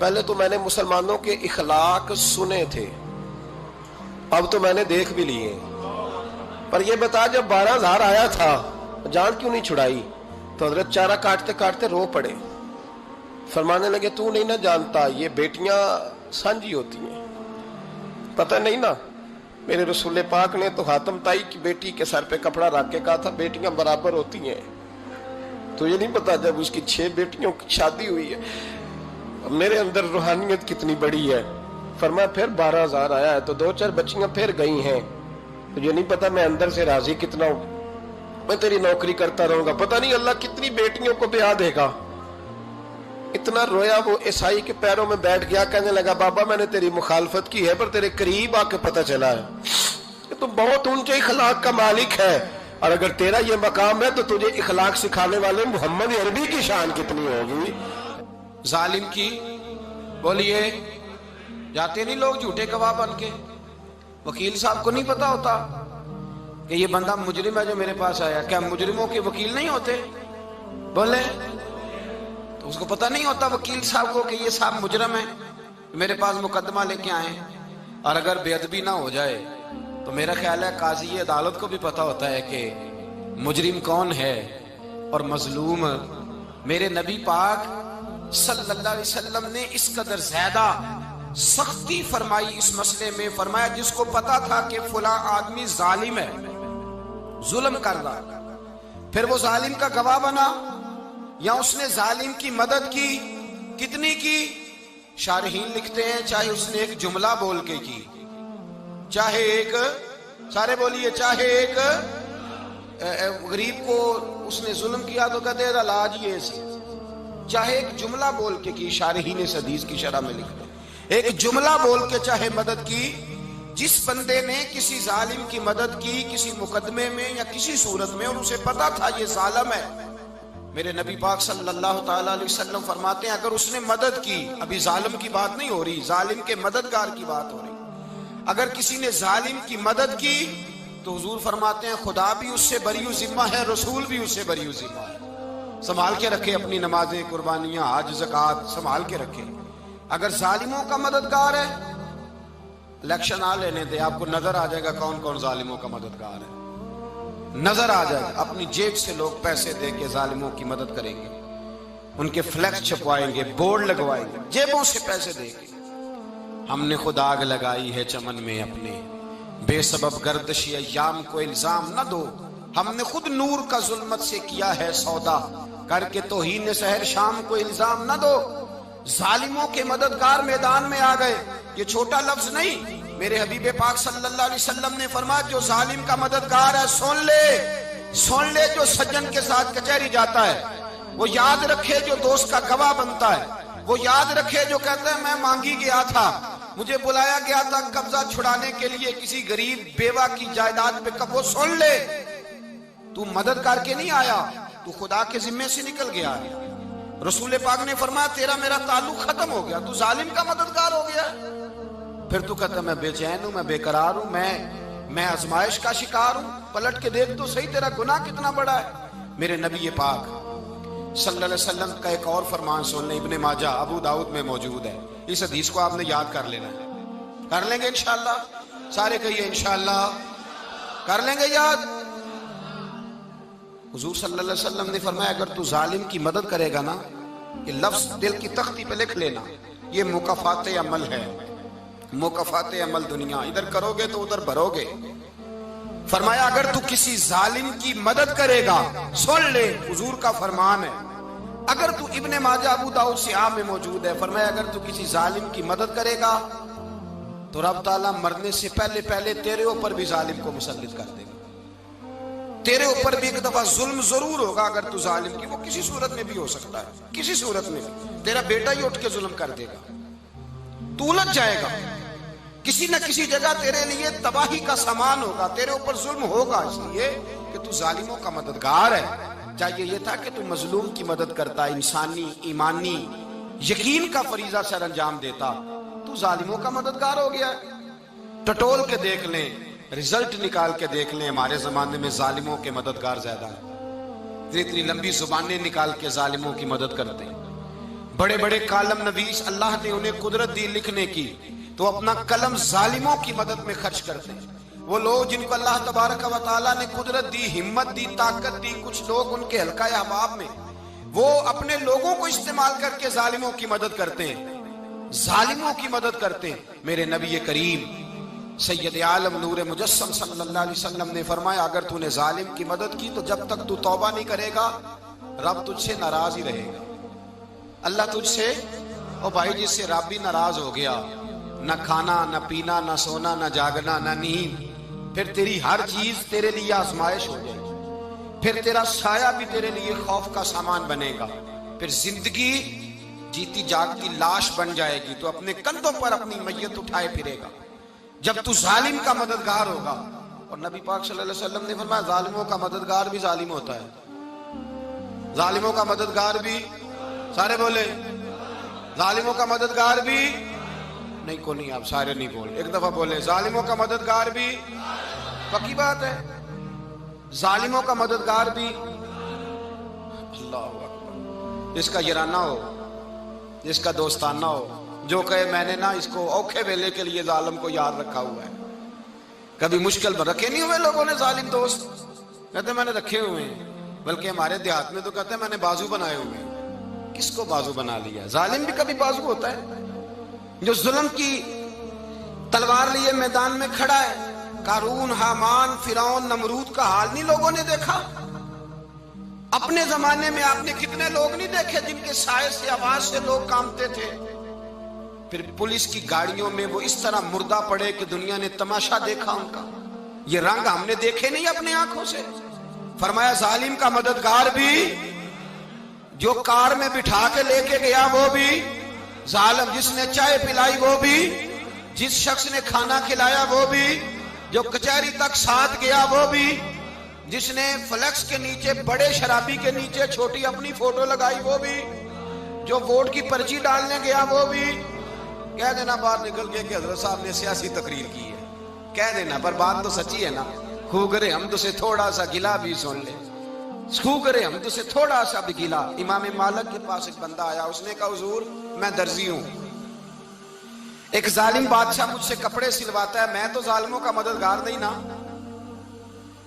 پہلے تو میں نے مسلمانوں کے اخلاق سنے تھے، اب تو میں نے دیکھ بھی لیے، پر یہ بتا جب 12,000 آیا تھا جان کیوں نہیں چھڑائی؟ تو حضرت چارہ کاٹتے کاٹتے رو پڑے، فرمانے لگے تو نہیں نہ جانتا یہ بیٹیاں سانجی ہوتی ہیں، پتہ نہیں نا؟ میرے رسول پاک نے تو حاتم تائی کی بیٹی کے سر پہ کپڑا رکھ کے کہا تھا بیٹیاں برابر ہوتی ہیں، تو یہ نہیں پتا جب اس کی 6 بیٹیوں کی شادی ہوئی ہے میرے اندر روحانیت کتنی بڑی ہے۔ فرمایا پھر 12,000 آیا ہے تو 2-4 بچیاں پھر گئی ہیں، تو یہ نہیں پتا میں اندر سے راضی کتنا ہوں، میں تیری نوکری کرتا رہوں گا، پتہ نہیں اللہ کتنی بیٹیوں کو بیاہ دے گا۔ اتنا رویا وہ عیسائی کے پیروں میں بیٹھ گیا، کہنے لگا بابا میں نے تیری مخالفت کی ہے پر تیرے قریب آ کے پتہ چلا ہے کہ تو بہت اونچے اخلاق کا مالک ہے، اور اگر تیرا یہ مقام ہے تو تجھے اخلاق سکھانے والے محمد عربی کی شان کتنی ہوگی۔ ظالم کی بولیے جاتے نہیں لوگ جھوٹے گواہ بن کے، وکیل صاحب کو نہیں پتا ہوتا کہ یہ بندہ مجرم ہے جو میرے پاس آیا، کیا مجرموں کے وکیل نہیں ہوتے؟ بولے تو اس کو پتہ نہیں ہوتا وکیل صاحب کو کہ یہ صاحب مجرم ہے، میرے پاس مقدمہ لے کے آئے، اور اگر بے ادبی نہ ہو جائے تو میرا خیال ہے قاضی عدالت کو بھی پتا ہوتا ہے کہ مجرم کون ہے اور مظلوم۔ میرے نبی پاک صلی اللہ علیہ وسلم نے اس قدر زیادہ سختی فرمائی اس مسئلے میں، فرمایا جس کو پتا تھا کہ فلاں آدمی ظالم ہے، ظلم کر رہا، پھر وہ ظالم کا گواہ بنا یا اس نے ظالم کی مدد کی، کتنی کی؟ شارحین لکھتے ہیں چاہے اس نے ایک جملہ بول کے کی، چاہے ایک، سارے بولیے، چاہے ایک غریب کو اس نے ظلم کیا تو کہتے ہیں علاج یہ سی، چاہے ایک جملہ بول کے کی، شارحین اس حدیث کی شرح میں لکھتے ہیں ایک جملہ بول کے چاہے مدد کی، جس بندے نے کسی ظالم کی مدد کی کسی مقدمے میں یا کسی صورت میں اور اسے پتا تھا یہ ظالم ہے، میرے نبی پاک صلی اللہ تعالی علیہ وسلم فرماتے ہیں اگر اس نے مدد کی، ابھی ظالم کی بات نہیں ہو رہی، ظالم کے مددگار کی بات ہو رہی، اگر کسی نے ظالم کی مدد کی تو حضور فرماتے ہیں خدا بھی اس سے بری و ذمہ ہے، رسول بھی اس سے بری و ذمہ ہے۔ سنبھال کے رکھے اپنی نمازیں، قربانیاں، حج، زکوٰۃ سنبھال کے رکھے۔ اگر ظالموں کا مددگار ہے، الیکشن آ لینے دے، آپ کو نظر آ جائے گا کون کون ظالموں کا مددگار ہے، نظر آ جائے گا۔ اپنی جیب سے لوگ پیسے دے کے ظالموں کی مدد کریں گے، ان کے فلیکس چھپوائیں گے، بورڈ لگوائیں گے، جیبوں سے پیسے دے کے۔ ہم نے خود آگ لگائی ہے چمن میں اپنے، بے سبب گردشی ایام کو الزام نہ دو، ہم نے خود نور کا ظلمت سے کیا ہے سودا، کر کے توہین سحر شام کو الزام نہ دو۔ ظالموں کے مددگار میدان میں آ گئے، یہ چھوٹا لفظ نہیں، میرے حبیب پاک صلی اللہ علیہ وسلم نے فرمایا جو ظالم کا مددگار ہے سن لے جو سجن کے ساتھ کچہری جاتا ہے، وہ یاد رکھے جو دوست کا گواہ بنتا ہے، وہ یاد رکھے جو کہتا ہے میں مانگی گیا تھا، مجھے بلایا گیا تھا قبضہ چھڑانے کے لیے کسی غریب بیوہ کی جائیداد پہ، وہ سن لے تو مدد کر کے نہیں آیا، تو خدا کے ذمے سے نکل گیا ہے۔ رسول پاک نے فرمایا تیرا میرا تعلق ختم ہو گیا، تو ظالم کا مددگار ہو گیا، پھر تو کہتا میں بے چین ہوں، میں بے قرار ہوں، میں آزمائش کا شکار ہوں، پلٹ کے دیکھ تو صحیح تیرا گناہ کتنا بڑا ہے۔ میرے نبی پاک صلی اللہ علیہ وسلم کا ایک اور فرمان سن لیں، ابن ماجہ ابو داؤد میں موجود ہے، اس حدیث کو آپ نے یاد کر لینا ہے، کر لیں گے انشاءاللہ، سارے کہیے انشاءاللہ، کر لیں گے یاد۔ حضور صلی اللہ علیہ وسلم نے فرمایا اگر تو ظالم کی مدد کرے گا نا، یہ لفظ دل کی تختی پہ لکھ لینا، یہ مکافات عمل ہے، مکافات عمل دنیا، ادھر کرو گے تو ادھر بھرو گے۔ فرمایا اگر تو کسی ظالم کی مدد کرے گا، سن لے حضور کا فرمان ہے، اگر تو ابن ماجہ ابو داؤد سیاہ میں موجود ہے، فرمایا اگر تو کسی ظالم کی مدد کرے گا تو رب تعالیٰ مرنے سے پہلے تیرے اوپر بھی ظالم کو مسلط کر دے گا، تیرے اوپر بھی ایک دفعہ ظلم ضرور ہوگا اگر تو ظالم کی، وہ کسی صورت میں بھی ہو سکتا ہے، کسی صورت میں بھی تیرا بیٹا ہی اٹھ کے ظلم کر دے گا، تو الجھ جائے گا، کسی نہ کسی جگہ تیرے لیے تباہی کا سامان ہوگا، تیرے اوپر ظلم ہوگا، اس لیے کہ تو ظالموں کا مددگار ہے۔ چاہیے یہ تھا کہ تو مظلوم کی مدد کرتا، انسانی ایمانی یقین کا فریضہ سر انجام دیتا، تو ظالموں کا مددگار ہو گیا۔ ٹٹول کے دیکھ لیں، رزلٹ نکال کے دیکھ لیں، ہمارے زمانے میں ظالموں کے مددگار زیادہ ہیں، اتنی لمبی زبانیں نکال کے ظالموں کی مدد کرتے ہیں، بڑے بڑے کالم نویس اللہ نے انہیں قدرت دی لکھنے کی، تو اپنا قلم ظالموں کی مدد میں خرچ کرتے ہیں۔ وہ لوگ جن کو اللہ تبارک و تعالیٰ نے قدرت دی، ہمت دی، طاقت دی، کچھ لوگ ان کے حلقہ احباب میں، وہ اپنے لوگوں کو استعمال کر کے ظالموں کی مدد کرتے ہیں، ظالموں کی مدد کرتے ہیں۔ میرے نبی کریم سید عالم نور مجسم صلی اللہ علیہ وسلم نے فرمایا، اگر تو نے ظالم کی مدد کی تو جب تک تو توبہ نہیں کرے گا رب تجھ سے ناراض ہی رہے گا۔ اللہ تجھ سے، او بھائی جس سے رب بھی ناراض ہو گیا، نہ کھانا نہ پینا نہ سونا نہ جاگنا نہ نیند، پھر تیری ہر چیز تیرے لیے آزمائش ہو جائے گی، پھر تیرا سایہ بھی تیرے لیے خوف کا سامان بنے گا، پھر زندگی جیتی جاگتی لاش بن جائے گی، تو اپنے کندھوں پر اپنی میت اٹھائے پھرے گا جب تو ظالم کا مددگار ہوگا۔ اور نبی پاک صلی اللہ علیہ وسلم نے فرمایا ظالموں کا مددگار بھی ظالم ہوتا ہے، ظالموں کا مددگار بھی، سارے بولے ظالموں کا مددگار بھی نہیں، کو نہیں، آپ سارے نہیں بولے، ایک دفعہ بولے ظالموں کا مددگار بھی، پکی بات ہے، ظالموں کا مددگار بھی۔ اللہ اکبر، جس کا یارانہ ہو، جس کا دوستانہ ہو، جو کہے میں نے نا اس کو اوکھے ویلے کے لیے ظالم کو یاد رکھا ہوا ہے۔ کبھی مشکل میں رکھے نہیں ہوئے لوگوں نے ظالم دوست، کہتے میں نے رکھے ہوئے ہیں، بلکہ ہمارے دیہات میں تو کہتے ہیں میں نے بازو بنائے ہوئے ہیں۔ کس کو بازو بنا لیا؟ ظالم بھی کبھی بازو ہوتا ہے، جو ظلم کی تلوار لیے میدان میں کھڑا ہے۔ قارون، حامان، فرعون، نمرود کا حال نہیں لوگوں نے دیکھا؟ اپنے زمانے میں آپ نے کتنے لوگ نہیں دیکھے جن کے سائے سے، آواز سے لوگ کانپتے تھے؟ پھر پولیس کی گاڑیوں میں وہ اس طرح مردہ پڑے کہ دنیا نے تماشا دیکھا ان کا۔ یہ رنگ ہم نے دیکھے نہیں اپنے آنکھوں سے۔ فرمایا ظالم کا مددگار بھی، جو کار میں بٹھا کے لے کے گیا وہ بھی ظالم، جس نے چائے پلائی وہ بھی، جس شخص نے کھانا کھلایا وہ بھی، جو کچہری تک ساتھ گیا وہ بھی، جس نے فلیکس کے نیچے، بڑے شرابی کے نیچے چھوٹی اپنی فوٹو لگائی وہ بھی، جو ووٹ کی پرچی ڈالنے گیا وہ بھی۔ کہہ دینا باہر نکل کے کہ حضرت صاحب نے سیاسی تقریر کی ہے، کہہ دینا، پر بات تو سچی ہے نا۔ خو کرے ہم تو سے تھوڑا سا گلا بھی سن لے، خو کرے ہم تو سے تھوڑا سا بھی گلا۔ امام مالک کے پاس ایک بندہ آیا، اس نے کہا حضور میں درزی ہوں، ایک ظالم بادشاہ مجھ سے کپڑے سلواتا ہے، میں تو ظالموں کا مددگار نہیں نا۔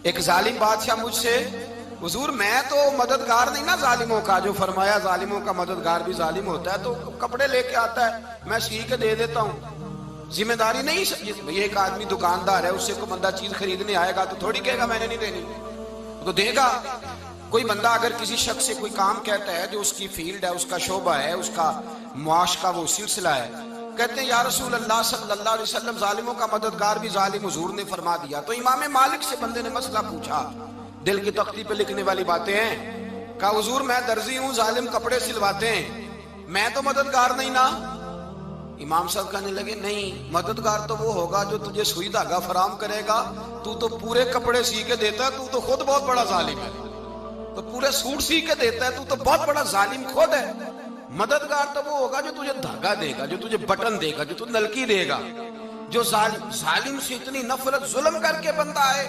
ایک ظالم بادشاہ مجھ سے، حضور میں تو مددگار نہیں نا ظالموں کا۔ جو فرمایا ظالموں کا مددگار بھی ظالم ہوتا ہے، تو کپڑے لے کے آتا ہے میں سی کے دے دیتا ہوں، ذمہ داری نہیں۔ یہ ایک آدمی دکاندار ہے، اس سے کوئی بندہ چیز خریدنے آئے گا تو تھوڑی کہے گا میں نے نہیں دینی، تو دے گا۔ کوئی بندہ اگر کسی شخص سے کوئی کام کہتا ہے جو اس کی فیلڈ ہے، اس کا شعبہ ہے، اس کا معاش کا وہ سلسلہ ہے، کہتے ہیں یا رسول اللہ صلی اللہ علیہ وسلم ظالموں کا مددگار بھی ظالم، حضور نے فرما دیا۔ تو امام مالک سے بندے نے مسئلہ پوچھا، دل کی تختی پہ لکھنے والی باتیں ہیں، کہا حضور میں درزی ہوں، ظالم کپڑے سلواتے ہیں، میں تو مددگار نہیں نا۔ امام صاحب کہنے لگے نہیں، مددگار تو وہ ہوگا جو تجھے سوئی دھاگا فراہم کرے گا، تو پورے کپڑے سی کے دیتا ہے، تو خود بہت بڑا ظالم ہے، تو پورے سوٹ سی کے دیتا ہے، تو بہت بڑا ظالم خود ہے۔ مددگار تو وہ ہوگا جو تجھے دھاگا دے گا، جو تجھے بٹن دے گا، جو تجھے نلکی دے گا۔ جو ظالم سے اتنی نفرت ظلم کر کے بندہ آئے،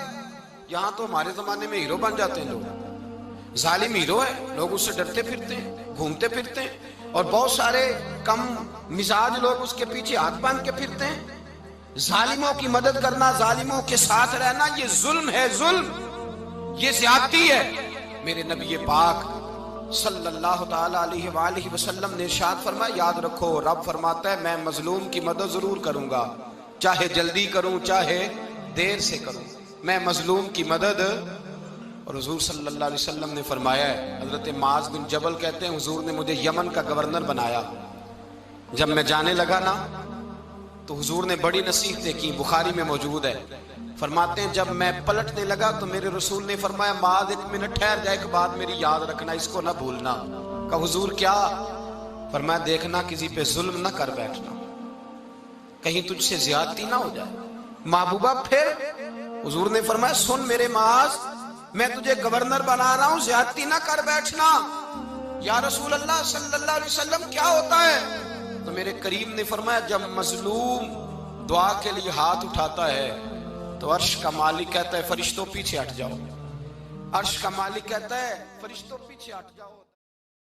یہاں تو ہمارے زمانے میں ہیرو بن جاتے ہیں لوگ، ظالم ہیرو ہے، لوگ اس سے ڈرتے پھرتے ہیں، گھومتے پھرتے ہیں، اور بہت سارے کم مزاج لوگ اس کے پیچھے ہاتھ باندھ کے پھرتے ہیں۔ ظالموں کی مدد کرنا، ظالموں کے ساتھ رہنا، یہ ظلم ہے، ظلم، یہ زیادتی ہے۔ میرے نبی پاک صلی اللہ تعالی علیہ وآلہ وسلم نے ارشاد فرمایا، یاد رکھو رب فرماتا ہے میں مظلوم کی مدد ضرور کروں گا، چاہے جلدی کروں چاہے دیر سے کروں، میں مظلوم کی مدد۔ اور حضور صلی اللہ علیہ وسلم نے فرمایا ہے، حضرت معاذ بن جبل کہتے ہیں حضور نے مجھے یمن کا گورنر بنایا، جب میں جانے لگا نا تو حضور نے بڑی نصیحتیں کی، بخاری میں موجود ہے، فرماتے ہیں جب میں پلٹنے لگا تو میرے رسول نے فرمایا معاذ ایک منٹ ٹھہر جا، ایک بات میری یاد رکھنا، اس کو نہ بھولنا۔ کہا حضور کیا؟ فرمایا دیکھنا کسی پہ ظلم نہ کر بیٹھنا، کہیں تجھ سے زیادتی نہ ہو جائے۔ محبوبہ پھر حضور نے فرمایا سن میرے معاذ، میں تجھے گورنر بنا رہا ہوں، زیادتی نہ کر بیٹھنا۔ یا رسول اللہ صلی اللہ علیہ وسلم کیا ہوتا ہے؟ تو میرے کریم نے فرمایا جب مظلوم دعا کے لیے ہاتھ اٹھاتا ہے تو عرش کا مالک کہتا ہے فرشتوں پیچھے ہٹ جاؤ، عرش کا مالک کہتا ہے فرشتوں پیچھے ہٹ جاؤ۔